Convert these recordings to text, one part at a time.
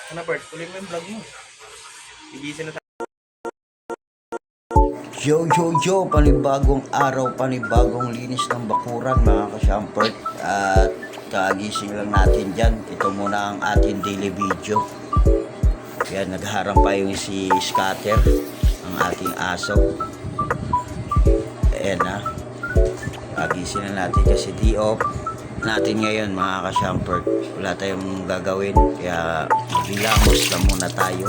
Ano, Bert? Tuloy mo yung vlog mo. Ibisi na tayo. Yo, panibagong araw, panibagong linis ng bakuran mga ka-shampert. At kagising lang natin dyan. Ito muna ang ating daily video. Yan, nagharang pa yung si Scatter, ang ating aso. Ayan na. Kagising na natin kasi di-off natin ngayon mga ka-shampert. Wala tayong gagawin. Kaya maghilamos lang muna tayo.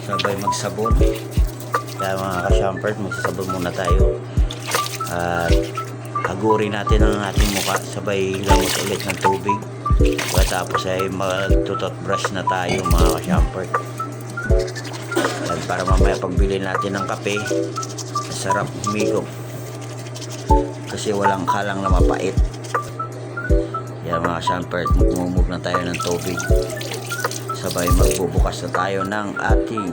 Sabay magsabon. Kaya mga ka-shampert, magsasabon muna tayo at hagurin natin ang ating muka, sabay hilamos ulit ng tubig. Pagkatapos ay mag-toothbrush na tayo mga ka-shampert. At para mamaya pagbili natin ng kape, masarap humigop kasi walang kalang na mapait. Kaya mga ka-shampert, magmumug na tayo ng tubig, sabay magbubukas na tayo ng ating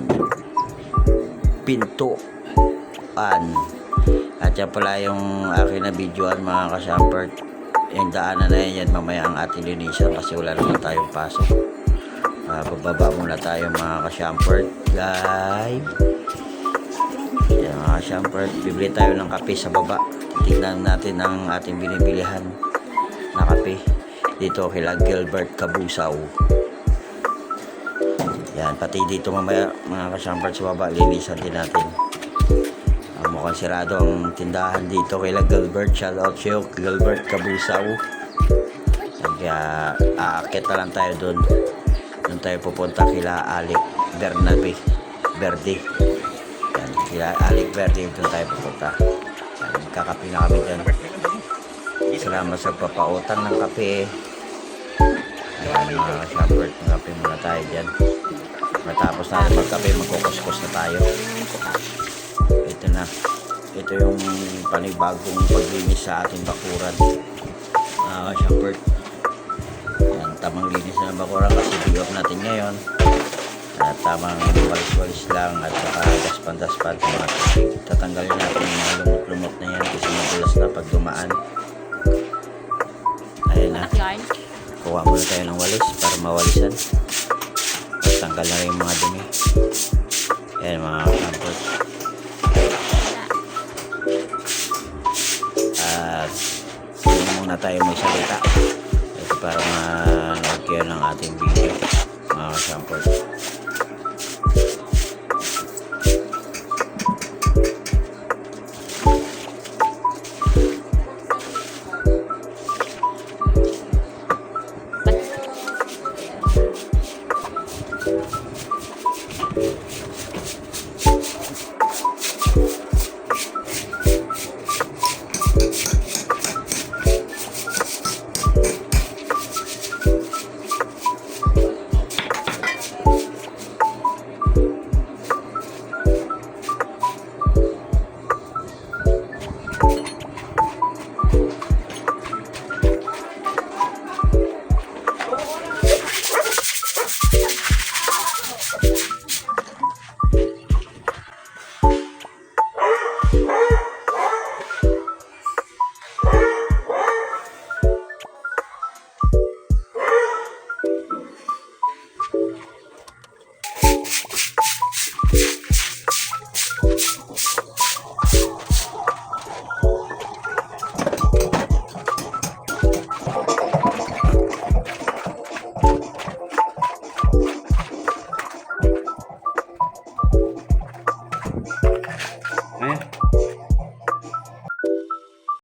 pintuan. At yan pala yung akin na videoan mga ka-shampert. Yung daanan na yan mamaya ang ating linisan kasi wala naman tayong pasok. Bababa muna tayo mga ka-shampert, guys. Yan mga ka-shampert, bibili tayo ng kape sa baba. Tingnan natin ang ating binibilihan na kape dito kila Gilbert Kabusaw. Yan, pati dito mamaya mga ka-shampert sa baba, linisan din natin. Mukhang sirado ang tindahan dito kay Gilbert. Shout out sa'yo, Gilbert Kabusaw. Kaya aakit na lang tayo doon. Doon tayo pupunta kila Alec Bernabe Verde. Yan, kila Alec Verde, doon tayo pupunta. Yan, magkakape na kami dyan. Salamat sa papautang ng kape. Yan mga ka-shampert, magkape muna tayo dyan. Matapos na magkape, magkukuskus na tayo. Ito na. Ito yung panibagong paglinis sa ating bakuran. Shampert. Yan, tamang linis na ng bakuran kasi big-off natin ngayon. At tamang walis-walis lang at saka daspan-daspan sa mga tubig. Tatanggalin natin yung mga lumot-lumot na yan kasi madulas na pag dumaan. Ayan na. Kuha muna tayo ng walis para mawalisan. Tanggal na rin yung mga dumi. Ayan mga shampert. At hindi muna tayo magsalita. Ito para ma-nag ng ating video mga shampert.